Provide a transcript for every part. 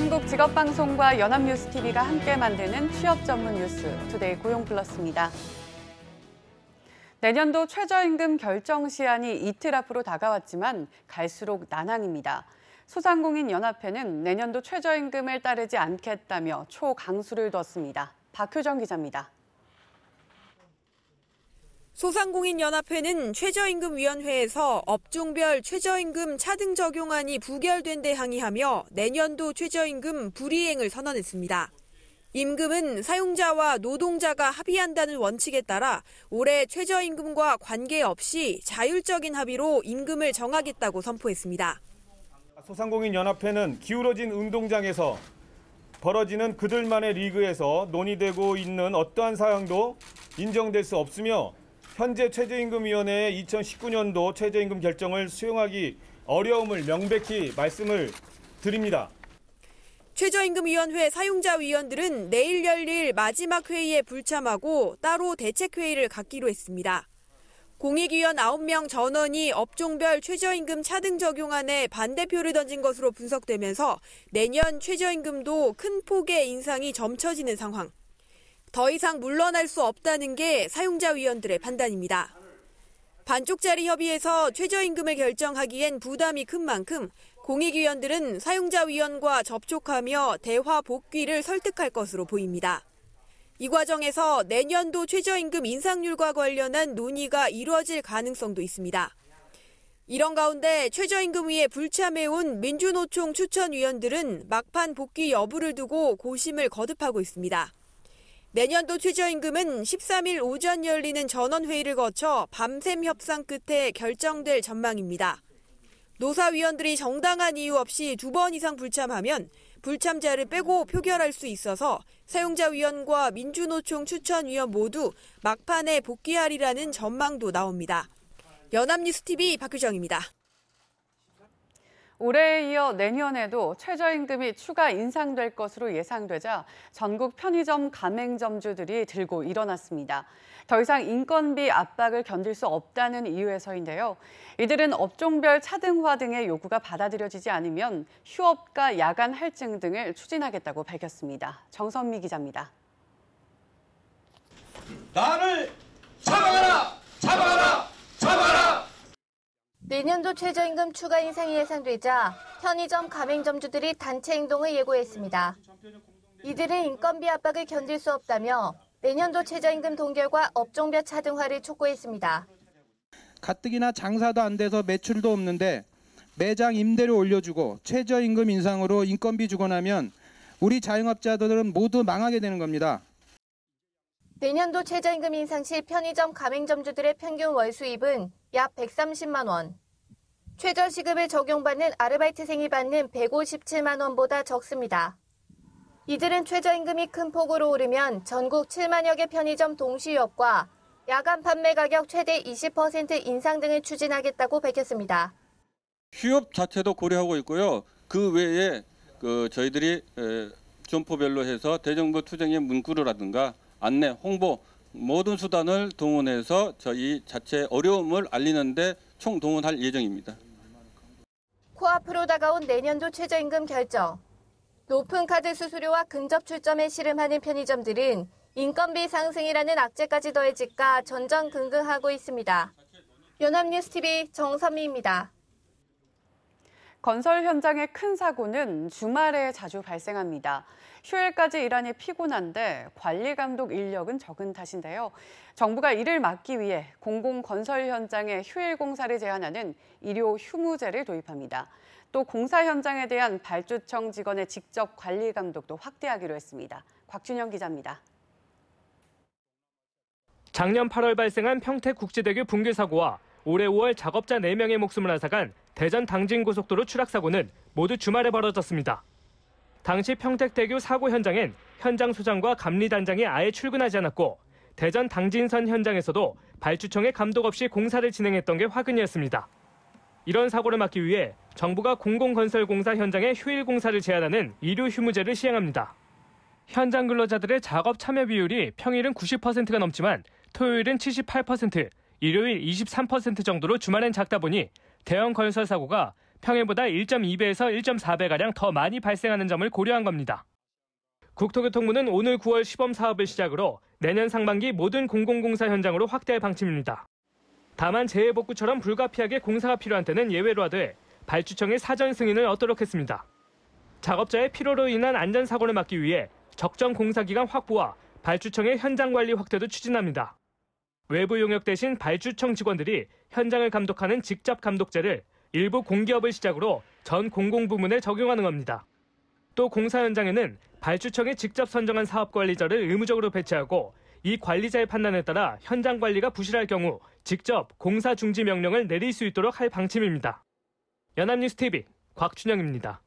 한국직업방송과 연합뉴스TV가 함께 만드는 취업 전문 뉴스, 투데이 고용플러스입니다. 내년도 최저임금 결정 시한이 이틀 앞으로 다가왔지만 갈수록 난항입니다. 소상공인연합회는 내년도 최저임금을 따르지 않겠다며 초강수를 뒀습니다. 박효정 기자입니다. 소상공인연합회는 최저임금위원회에서 업종별 최저임금 차등 적용안이 부결된 데 항의하며 내년도 최저임금 불이행을 선언했습니다. 임금은 사용자와 노동자가 합의한다는 원칙에 따라 올해 최저임금과 관계없이 자율적인 합의로 임금을 정하겠다고 선포했습니다. 소상공인연합회는 기울어진 운동장에서 벌어지는 그들만의 리그에서 논의되고 있는 어떠한 사항도 인정될 수 없으며 현재 최저임금위원회의 2019년도 최저임금 결정을 수용하기 어려움을 명백히 말씀을 드립니다. 최저임금위원회 사용자위원들은 내일 열릴 마지막 회의에 불참하고 따로 대책회의를 갖기로 했습니다. 공익위원 9명 전원이 업종별 최저임금 차등 적용안에 반대표를 던진 것으로 분석되면서 내년 최저임금도 큰 폭의 인상이 점쳐지는 상황. 더 이상 물러날 수 없다는 게 사용자위원들의 판단입니다. 반쪽짜리 협의에서 최저임금을 결정하기엔 부담이 큰 만큼 공익위원들은 사용자위원과 접촉하며 대화 복귀를 설득할 것으로 보입니다. 이 과정에서 내년도 최저임금 인상률과 관련한 논의가 이뤄질 가능성도 있습니다. 이런 가운데 최저임금위에 불참해온 민주노총 추천위원들은 막판 복귀 여부를 두고 고심을 거듭하고 있습니다. 내년도 최저임금은 13일 오전 열리는 전원회의를 거쳐 밤샘 협상 끝에 결정될 전망입니다. 노사위원들이 정당한 이유 없이 2번 이상 불참하면 불참자를 빼고 표결할 수 있어서 사용자위원과 민주노총 추천위원 모두 막판에 복귀하리라는 전망도 나옵니다. 연합뉴스TV 박효정입니다. 올해에 이어 내년에도 최저임금이 추가 인상될 것으로 예상되자 전국 편의점 가맹점주들이 들고 일어났습니다. 더 이상 인건비 압박을 견딜 수 없다는 이유에서인데요. 이들은 업종별 차등화 등의 요구가 받아들여지지 않으면 휴업과 야간 할증 등을 추진하겠다고 밝혔습니다. 정선미 기자입니다. 나를 잡아라! 잡아라! 잡아라! 내년도 최저임금 추가 인상이 예상되자 편의점 가맹점주들이 단체 행동을 예고했습니다. 이들은 인건비 압박을 견딜 수 없다며 내년도 최저임금 동결과 업종별 차등화를 촉구했습니다. 가뜩이나 장사도 안 돼서 매출도 없는데 매장 임대료 올려주고 최저임금 인상으로 인건비 주고 나면 우리 자영업자들은 모두 망하게 되는 겁니다. 내년도 최저임금 인상 시 편의점 가맹점주들의 평균 월 수입은 약 130만 원. 최저시급을 적용받는 아르바이트생이 받는 157만 원보다 적습니다. 이들은 최저임금이 큰 폭으로 오르면 전국 7만여 개 편의점 동시휴업과 야간 판매 가격 최대 20% 인상 등을 추진하겠다고 밝혔습니다. 휴업 자체도 고려하고 있고요. 그 외에 저희들이 점포별로 해서 대정부 투쟁의 문구류라든가 안내, 홍보 모든 수단을 동원해서 저희 자체 어려움을 알리는데 총동원할 예정입니다. 코앞으로 다가온 내년도 최저임금 결정. 높은 카드 수수료와 근접 출점에 씨름하는 편의점들은 인건비 상승이라는 악재까지 더해질까 전전긍긍하고 있습니다. 연합뉴스TV 정선미입니다. 건설 현장의 큰 사고는 주말에 자주 발생합니다. 휴일까지 일하니 피곤한데 관리 감독 인력은 적은 탓인데요. 정부가 이를 막기 위해 공공건설 현장의 휴일 공사를 제한하는 일요 휴무제를 도입합니다. 또 공사 현장에 대한 발주청 직원의 직접 관리 감독도 확대하기로 했습니다. 곽준영 기자입니다. 작년 8월 발생한 평택국제대교 붕괴 사고와 올해 5월 작업자 4명의 목숨을 앗아간 대전 당진고속도로 추락사고는 모두 주말에 벌어졌습니다. 당시 평택대교 사고 현장엔 현장 소장과 감리단장이 아예 출근하지 않았고 대전 당진선 현장에서도 발주청의 감독 없이 공사를 진행했던 게 화근이었습니다. 이런 사고를 막기 위해 정부가 공공건설공사 현장의 휴일 공사를 제한하는 일요 휴무제를 시행합니다. 현장 근로자들의 작업 참여 비율이 평일은 90%가 넘지만 토요일은 78%, 일요일 23% 정도로 주말엔 작다 보니 대형 건설 사고가 평일보다 1.2배에서 1.4배가량 더 많이 발생하는 점을 고려한 겁니다. 국토교통부는 오늘 9월 시범 사업을 시작으로 내년 상반기 모든 공공공사 현장으로 확대할 방침입니다. 다만 재해복구처럼 불가피하게 공사가 필요한 때는 예외로 하되 발주청의 사전 승인을 얻도록 했습니다. 작업자의 피로로 인한 안전사고를 막기 위해 적정 공사기간 확보와 발주청의 현장 관리 확대도 추진합니다. 외부 용역 대신 발주청 직원들이 현장을 감독하는 직접 감독제를 일부 공기업을 시작으로 전 공공부문에 적용하는 겁니다. 또 공사 현장에는 발주청이 직접 선정한 사업관리자를 의무적으로 배치하고 이 관리자의 판단에 따라 현장 관리가 부실할 경우 직접 공사 중지 명령을 내릴 수 있도록 할 방침입니다. 연합뉴스TV 곽춘영입니다.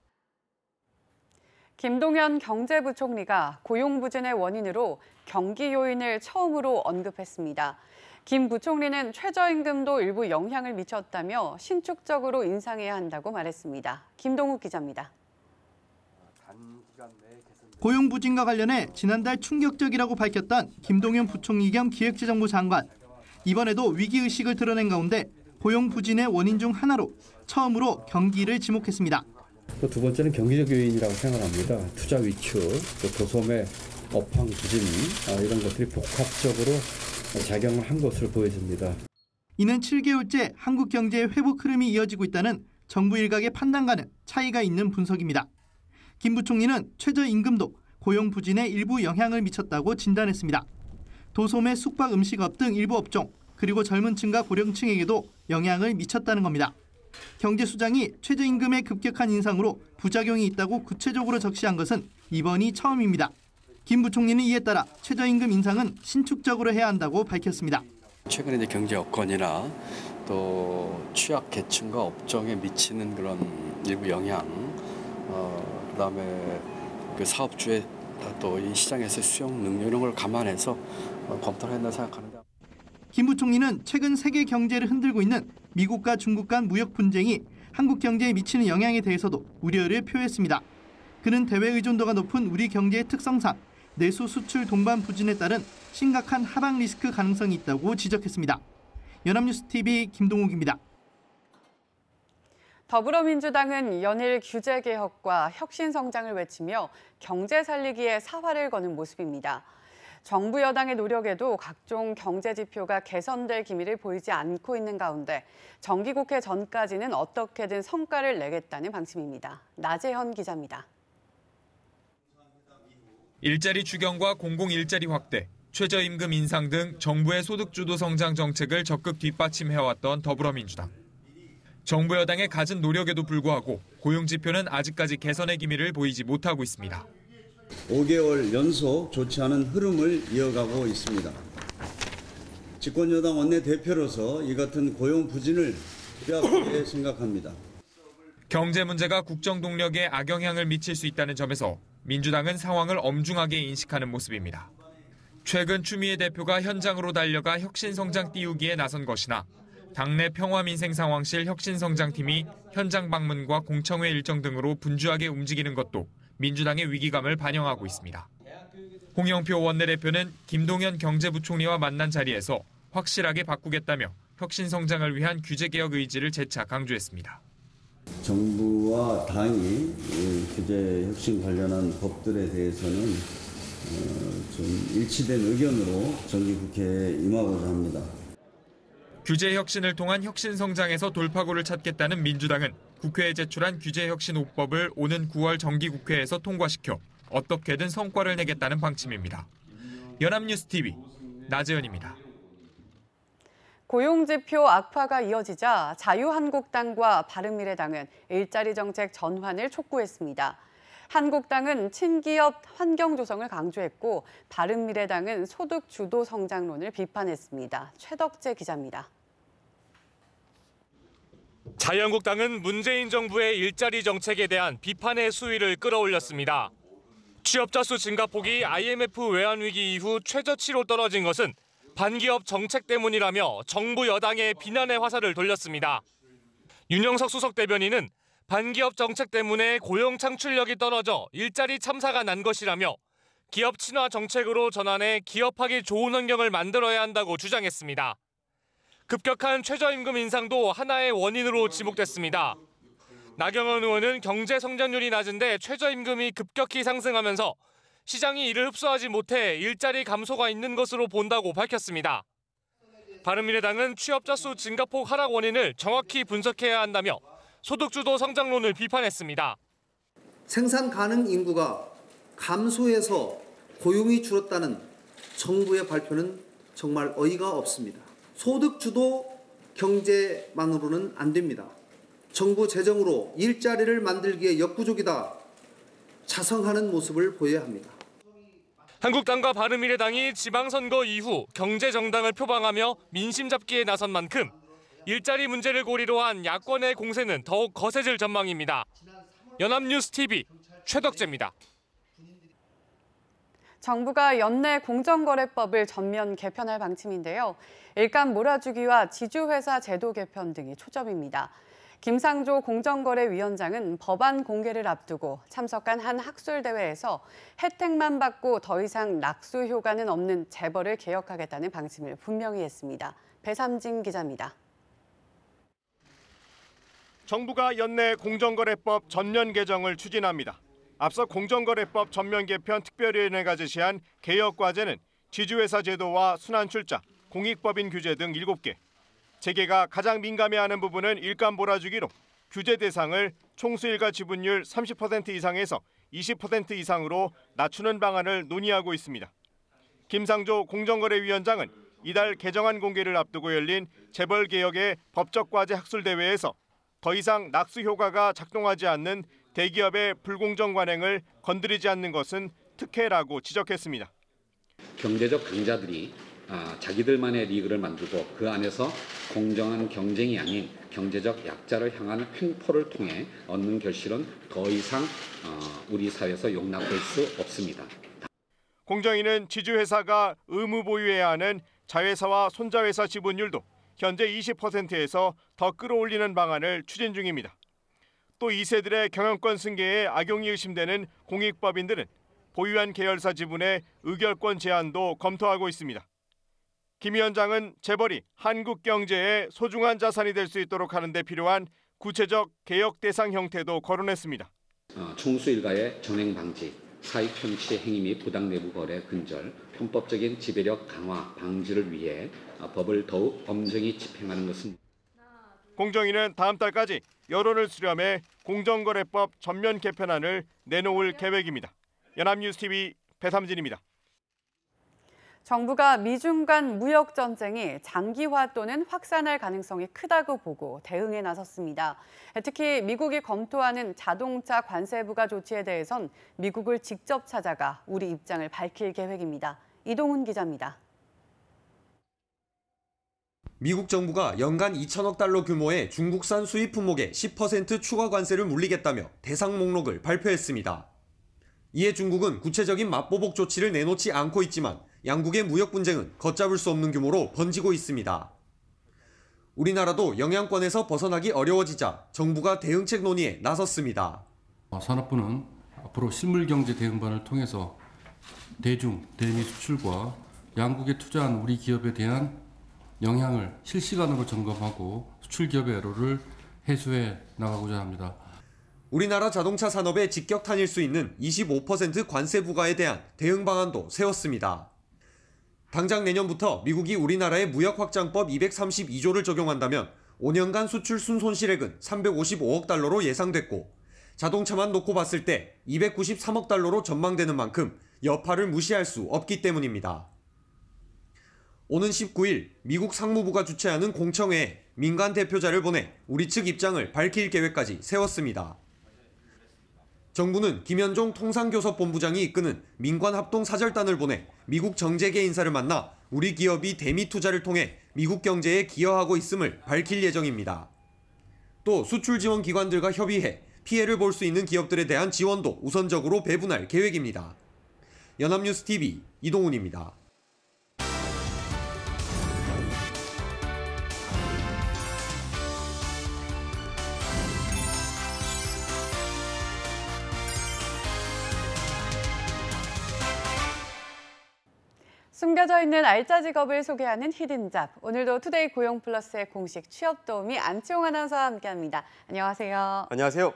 김동연 경제부총리가 고용부진의 원인으로 경기 요인을 처음으로 언급했습니다. 김 부총리는 최저임금도 일부 영향을 미쳤다며 신축적으로 인상해야 한다고 말했습니다. 김동욱 기자입니다. 고용부진과 관련해 지난달 충격적이라고 밝혔던 김동연 부총리 겸 기획재정부 장관. 이번에도 위기의식을 드러낸 가운데 고용부진의 원인 중 하나로 처음으로 경기를 지목했습니다. 또 두 번째는 경기적 요인이라고 생각합니다. 투자 위축, 또 도소매, 업황 부진 이런 것들이 복합적으로 작용을 한 것으로 보여집니다. 이는 7개월째 한국 경제의 회복 흐름이 이어지고 있다는 정부 일각의 판단과는 차이가 있는 분석입니다. 김 부총리는 최저임금도 고용 부진에 일부 영향을 미쳤다고 진단했습니다. 도소매, 숙박, 음식업 등 일부 업종, 그리고 젊은 층과 고령층에게도 영향을 미쳤다는 겁니다. 경제수장이 최저임금의 급격한 인상으로 부작용이 있다고 구체적으로 적시한 것은 이번이 처음입니다. 김 부총리는 이에 따라 최저임금 인상은 신축적으로 해야 한다고 밝혔습니다. 최근에 이제 경제 여건이나 또 취약 계층과 업종에 미치는 그런 일부 영향, 그다음에 그 사업주의 또 이 시장에서 수용 능력 이런 걸 감안해서 검토를 했나 생각하는데. 김 부총리는 최근 세계 경제를 흔들고 있는 미국과 중국 간 무역 분쟁이 한국 경제에 미치는 영향에 대해서도 우려를 표했습니다. 그는 대외 의존도가 높은 우리 경제의 특성상 내수 수출 동반 부진에 따른 심각한 하방 리스크 가능성이 있다고 지적했습니다. 연합뉴스TV 김동욱입니다. 더불어민주당은 연일 규제 개혁과 혁신 성장을 외치며 경제 살리기에 사활을 거는 모습입니다. 정부 여당의 노력에도 각종 경제 지표가 개선될 기미를 보이지 않고 있는 가운데 정기국회 전까지는 어떻게든 성과를 내겠다는 방침입니다. 나재현 기자입니다. 일자리 추경과 공공일자리 확대, 최저임금 인상 등 정부의 소득주도 성장 정책을 적극 뒷받침해왔던 더불어민주당. 정부 여당의 갖은 노력에도 불구하고 고용 지표는 아직까지 개선의 기미를 보이지 못하고 있습니다. 5개월 연속 좋지 않은 흐름을 이어가고 있습니다. 집권여당 원내대표로서 이 같은 고용 부진을 뼈아프게 생각합니다. 경제 문제가 국정 동력에 악영향을 미칠 수 있다는 점에서 민주당은 상황을 엄중하게 인식하는 모습입니다. 최근 추미애 대표가 현장으로 달려가 혁신성장 띄우기에 나선 것이나 당내 평화민생상황실 혁신성장팀이 현장 방문과 공청회 일정 등으로 분주하게 움직이는 것도 민주당의 위기감을 반영하고 있습니다. 홍영표 원내대표는 김동연 경제부총리와 만난 자리에서 확실하게 바꾸겠다며 혁신성장을 위한 규제개혁 의지를 재차 강조했습니다. 정부와 당이 규제 혁신 관련한 법들에 대해서는 좀 일치된 의견으로 정기국회에 임하고자 합니다. 규제 혁신을 통한 혁신 성장에서 돌파구를 찾겠다는 민주당은 국회에 제출한 규제 혁신 5법을 오는 9월 정기국회에서 통과시켜 어떻게든 성과를 내겠다는 방침입니다. 연합뉴스TV 나재현입니다. 고용지표 악화가 이어지자 자유한국당과 바른미래당은 일자리 정책 전환을 촉구했습니다. 한국당은 친기업 환경 조성을 강조했고 바른미래당은 소득 주도 성장론을 비판했습니다. 최덕재 기자입니다. 자유한국당은 문재인 정부의 일자리 정책에 대한 비판의 수위를 끌어올렸습니다. 취업자 수 증가폭이 IMF 외환위기 이후 최저치로 떨어진 것은 반기업 정책 때문이라며 정부 여당의 비난의 화살을 돌렸습니다. 윤영석 수석 대변인은 반기업 정책 때문에 고용 창출력이 떨어져 일자리 참사가 난 것이라며 기업 친화 정책으로 전환해 기업하기 좋은 환경을 만들어야 한다고 주장했습니다. 급격한 최저임금 인상도 하나의 원인으로 지목됐습니다. 나경원 의원은 경제 성장률이 낮은데 최저임금이 급격히 상승하면서 시장이 이를 흡수하지 못해 일자리 감소가 있는 것으로 본다고 밝혔습니다. 바른미래당은 취업자 수 증가폭 하락 원인을 정확히 분석해야 한다며 소득주도 성장론을 비판했습니다. 생산 가능 인구가 감소해서 고용이 줄었다는 정부의 발표는 정말 어이가 없습니다. 소득주도 경제만으로는 안 됩니다. 정부 재정으로 일자리를 만들기에 역부족이다. 자성하는 모습을 보여야 합니다. 한국당과 바른미래당이 지방선거 이후 경제정당을 표방하며 민심 잡기에 나선 만큼 일자리 문제를 고리로 한 야권의 공세는 더욱 거세질 전망입니다. 연합뉴스TV 최덕재입니다. 정부가 연내 공정거래법을 전면 개편할 방침인데요. 일감 몰아주기와 지주회사 제도 개편 등이 초점입니다. 김상조 공정거래위원장은 법안 공개를 앞두고 참석한 한 학술대회에서 혜택만 받고 더 이상 낙수 효과는 없는 재벌을 개혁하겠다는 방침을 분명히 했습니다. 배삼진 기자입니다. 정부가 연내 공정거래법 전면 개정을 추진합니다. 앞서 공정거래법 전면 개편 특별위원회가 제시한 개혁과제는 지주회사 제도와 순환출자, 공익법인 규제 등 7개. 재계가 가장 민감해하는 부분은 일감 몰아주기로 규제 대상을 총수일가 지분율 30% 이상에서 20% 이상으로 낮추는 방안을 논의하고 있습니다. 김상조 공정거래위원장은 이달 개정안 공개를 앞두고 열린 재벌개혁의 법적과제 학술대회에서 더 이상 낙수 효과가 작동하지 않는 대기업의 불공정 관행을 건드리지 않는 것은 특혜라고 지적했습니다. 경제적 강자들이 자기들만의 리그를 만들고 그 안에서 공정한 경쟁이 아닌 경제적 약자를 향한 횡포를 통해 얻는 결실은 더 이상 우리 사회에서 용납될 수 없습니다. 공정위는 지주회사가 의무 보유해야 하는 자회사와 손자회사 지분율도 현재 20%에서 더 끌어올리는 방안을 추진 중입니다. 또 2세들의 경영권 승계에 악용이 의심되는 공익법인들은 보유한 계열사 지분의 의결권 제한도 검토하고 있습니다. 김 위원장은 재벌이 한국 경제의 소중한 자산이 될 수 있도록 하는 데 필요한 구체적 개혁 대상 형태도 거론했습니다. 총수 일가의 전횡 방지, 사익 편취 행위 및 부당 내부 거래 근절, 편법적인 지배력 강화 방지를 위해 법을 더욱 엄정히 집행하는 것은 공정위는 다음 달까지 여론을 수렴해 공정거래법 전면 개편안을 내놓을 계획입니다. 연합뉴스TV 배삼진입니다. 정부가 미중 간 무역 전쟁이 장기화 또는 확산할 가능성이 크다고 보고 대응에 나섰습니다. 특히 미국이 검토하는 자동차 관세 부과 조치에 대해선 미국을 직접 찾아가 우리 입장을 밝힐 계획입니다. 이동훈 기자입니다. 미국 정부가 연간 2천억 달러 규모의 중국산 수입 품목에 10% 추가 관세를 물리겠다며 대상 목록을 발표했습니다. 이에 중국은 구체적인 맞보복 조치를 내놓지 않고 있지만 양국의 무역 분쟁은 걷잡을 수 없는 규모로 번지고 있습니다. 우리나라도 영향권에서 벗어나기 어려워지자 정부가 대응책 논의에 나섰습니다. 산업부는 앞으로 실물경제 대응반을 통해서 대중, 대미 수출과 양국에 투자한 우리 기업에 대한 영향을 실시간으로 점검하고 수출 기업의 애로를 해소해 나가고자 합니다. 우리나라 자동차 산업에 직격탄일 수 있는 25% 관세 부과에 대한 대응 방안도 세웠습니다. 당장 내년부터 미국이 우리나라의 무역확장법 232조를 적용한다면 5년간 수출 순손실액은 355억 달러로 예상됐고 자동차만 놓고 봤을 때 293억 달러로 전망되는 만큼 여파를 무시할 수 없기 때문입니다. 오는 19일 미국 상무부가 주최하는 공청회에 민간 대표자를 보내 우리 측 입장을 밝힐 계획까지 세웠습니다. 정부는 김현종 통상교섭본부장이 이끄는 민관합동사절단을 보내 미국 정재계 인사를 만나 우리 기업이 대미 투자를 통해 미국 경제에 기여하고 있음을 밝힐 예정입니다. 또 수출 지원 기관들과 협의해 피해를 볼 수 있는 기업들에 대한 지원도 우선적으로 배분할 계획입니다. 연합뉴스TV 이동훈입니다. 숨겨져 있는 알짜 직업을 소개하는 히든잡. 오늘도 투데이 고용플러스의 공식 취업 도우미 안치홍 아나운서와 함께합니다. 안녕하세요. 안녕하세요.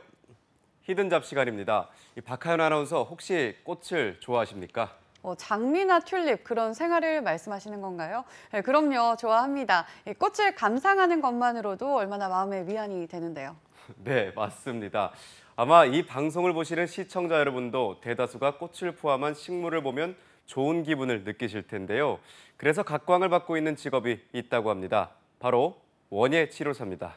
히든잡 시간입니다. 박하연 아나운서 혹시 꽃을 좋아하십니까? 장미나 튤립 그런 생활을 말씀하시는 건가요? 네, 그럼요. 좋아합니다. 꽃을 감상하는 것만으로도 얼마나 마음의 위안이 되는데요. 네, 맞습니다. 아마 이 방송을 보시는 시청자 여러분도 대다수가 꽃을 포함한 식물을 보면 좋은 기분을 느끼실 텐데요. 그래서 각광을 받고 있는 직업이 있다고 합니다. 바로 원예치료사입니다.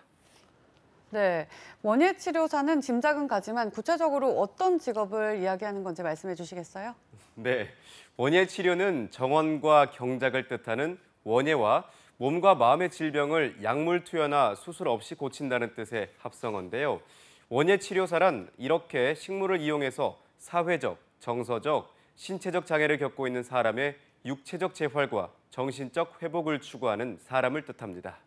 네, 원예치료사는 짐작은 가지만 구체적으로 어떤 직업을 이야기하는 건지 말씀해 주시겠어요? 네, 원예치료는 정원과 경작을 뜻하는 원예와 몸과 마음의 질병을 약물 투여나 수술 없이 고친다는 뜻의 합성어인데요. 원예치료사란 이렇게 식물을 이용해서 사회적, 정서적, 신체적 장애를 겪고 있는 사람의 육체적 재활과 정신적 회복을 추구하는 사람을 뜻합니다.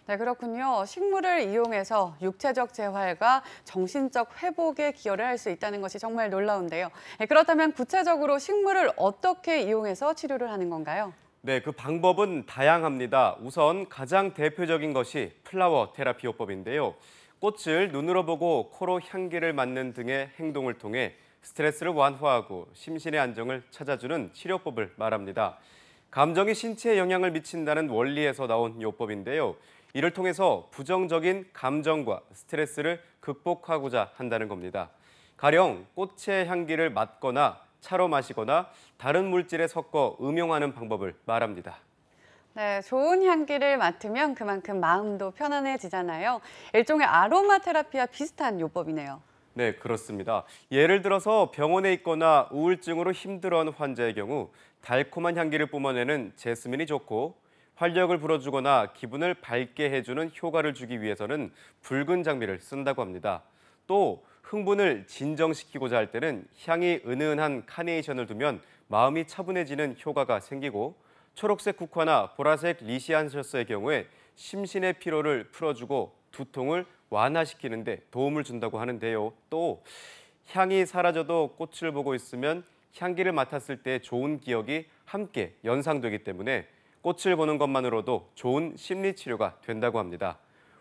네, 그렇군요. 식물을 이용해서 육체적 재활과 정신적 회복에 기여를 할 수 있다는 것이 정말 놀라운데요. 네, 그렇다면 구체적으로 식물을 어떻게 이용해서 치료를 하는 건가요? 네, 그 방법은 다양합니다. 우선 가장 대표적인 것이 플라워 테라피요법인데요. 꽃을 눈으로 보고 코로 향기를 맡는 등의 행동을 통해 스트레스를 완화하고 심신의 안정을 찾아주는 치료법을 말합니다. 감정이 신체에 영향을 미친다는 원리에서 나온 요법인데요. 이를 통해서 부정적인 감정과 스트레스를 극복하고자 한다는 겁니다. 가령 꽃의 향기를 맡거나 차로 마시거나 다른 물질에 섞어 음용하는 방법을 말합니다. 네, 좋은 향기를 맡으면 그만큼 마음도 편안해지잖아요. 일종의 아로마 테라피와 비슷한 요법이네요. 네, 그렇습니다. 예를 들어서 병원에 있거나 우울증으로 힘들어하는 환자의 경우 달콤한 향기를 뿜어내는 제스민이 좋고 활력을 불어주거나 기분을 밝게 해주는 효과를 주기 위해서는 붉은 장미를 쓴다고 합니다. 또 흥분을 진정시키고자 할 때는 향이 은은한 카네이션을 두면 마음이 차분해지는 효과가 생기고 초록색 국화나 보라색 리시안셔스의 경우에 심신의 피로를 풀어주고 두통을 완화시키는 데 도움을 준다고 하는데요. 또 향이 사라져도 꽃을 보고 있으면 향기를 맡았을 때 좋은 기억이 함께 연상되기 때문에 꽃을 보는 것만으로도 좋은 심리치료가 된다고 합니다.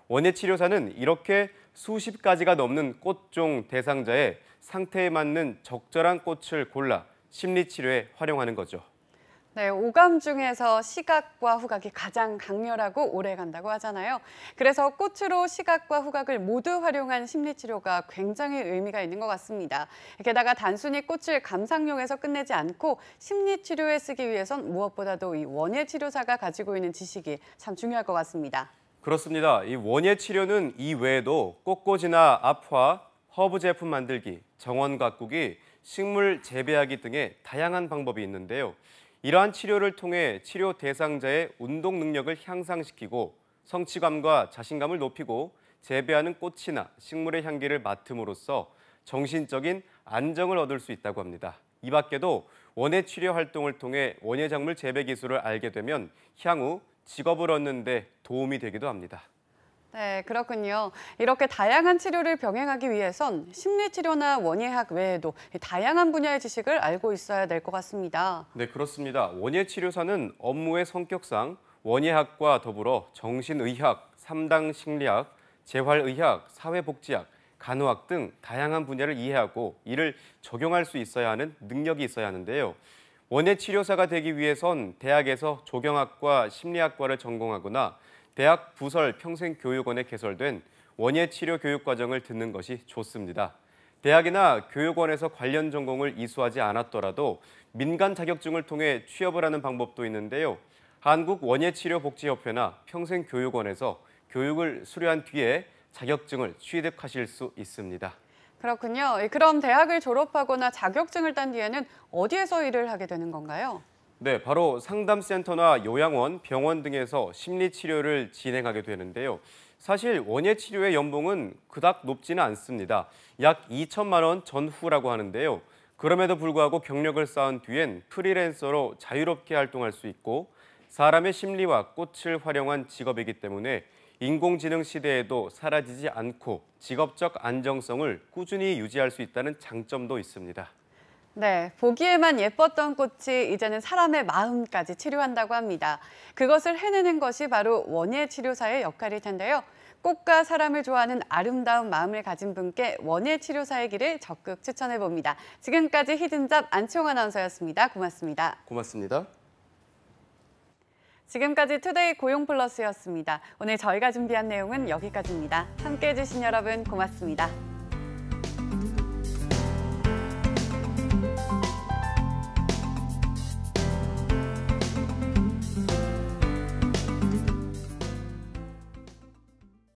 원예치료사는 이렇게 수십 가지가 넘는 꽃종 대상자의 상태에 맞는 적절한 꽃을 골라 심리치료에 활용하는 거죠. 네, 오감 중에서 시각과 후각이 가장 강렬하고 오래 간다고 하잖아요. 그래서 꽃으로 시각과 후각을 모두 활용한 심리치료가 굉장히 의미가 있는 것 같습니다. 게다가 단순히 꽃을 감상용에서 끝내지 않고 심리치료에 쓰기 위해선 무엇보다도 이 원예치료사가 가지고 있는 지식이 참 중요할 것 같습니다. 그렇습니다. 이 원예치료는 이 외에도 꽃꽂이나 압화, 허브 제품 만들기, 정원 가꾸기, 식물 재배하기 등의 다양한 방법이 있는데요. 이러한 치료를 통해 치료 대상자의 운동 능력을 향상시키고 성취감과 자신감을 높이고 재배하는 꽃이나 식물의 향기를 맡음으로써 정신적인 안정을 얻을 수 있다고 합니다. 이 밖에도 원예치료 활동을 통해 원예작물 재배 기술을 알게 되면 향후 직업을 얻는 데 도움이 되기도 합니다. 네, 그렇군요. 이렇게 다양한 치료를 병행하기 위해선 심리치료나 원예학 외에도 다양한 분야의 지식을 알고 있어야 될 것 같습니다. 네, 그렇습니다. 원예치료사는 업무의 성격상 원예학과 더불어 정신의학, 3당 심리학, 재활의학, 사회복지학, 간호학 등 다양한 분야를 이해하고 이를 적용할 수 있어야 하는 능력이 있어야 하는데요. 원예치료사가 되기 위해선 대학에서 조경학과 심리학과를 전공하거나 대학 부설 평생교육원에 개설된 원예치료 교육과정을 듣는 것이 좋습니다. 대학이나 교육원에서 관련 전공을 이수하지 않았더라도 민간 자격증을 통해 취업을 하는 방법도 있는데요. 한국원예치료복지협회나 평생교육원에서 교육을 수료한 뒤에 자격증을 취득하실 수 있습니다. 그렇군요. 그럼 대학을 졸업하거나 자격증을 딴 뒤에는 어디에서 일을 하게 되는 건가요? 네, 바로 상담센터나 요양원, 병원 등에서 심리치료를 진행하게 되는데요. 사실 원예치료의 연봉은 그닥 높지는 않습니다. 약 2천만 원 전후라고 하는데요. 그럼에도 불구하고 경력을 쌓은 뒤엔 프리랜서로 자유롭게 활동할 수 있고 사람의 심리와 꽃을 활용한 직업이기 때문에 인공지능 시대에도 사라지지 않고 직업적 안정성을 꾸준히 유지할 수 있다는 장점도 있습니다. 네, 보기에만 예뻤던 꽃이 이제는 사람의 마음까지 치료한다고 합니다. 그것을 해내는 것이 바로 원예 치료사의 역할일 텐데요. 꽃과 사람을 좋아하는 아름다운 마음을 가진 분께 원예 치료사의 길을 적극 추천해 봅니다. 지금까지 히든잡 안치홍 아나운서였습니다. 고맙습니다. 고맙습니다. 지금까지 투데이 고용플러스였습니다. 오늘 저희가 준비한 내용은 여기까지입니다. 함께해 주신 여러분 고맙습니다.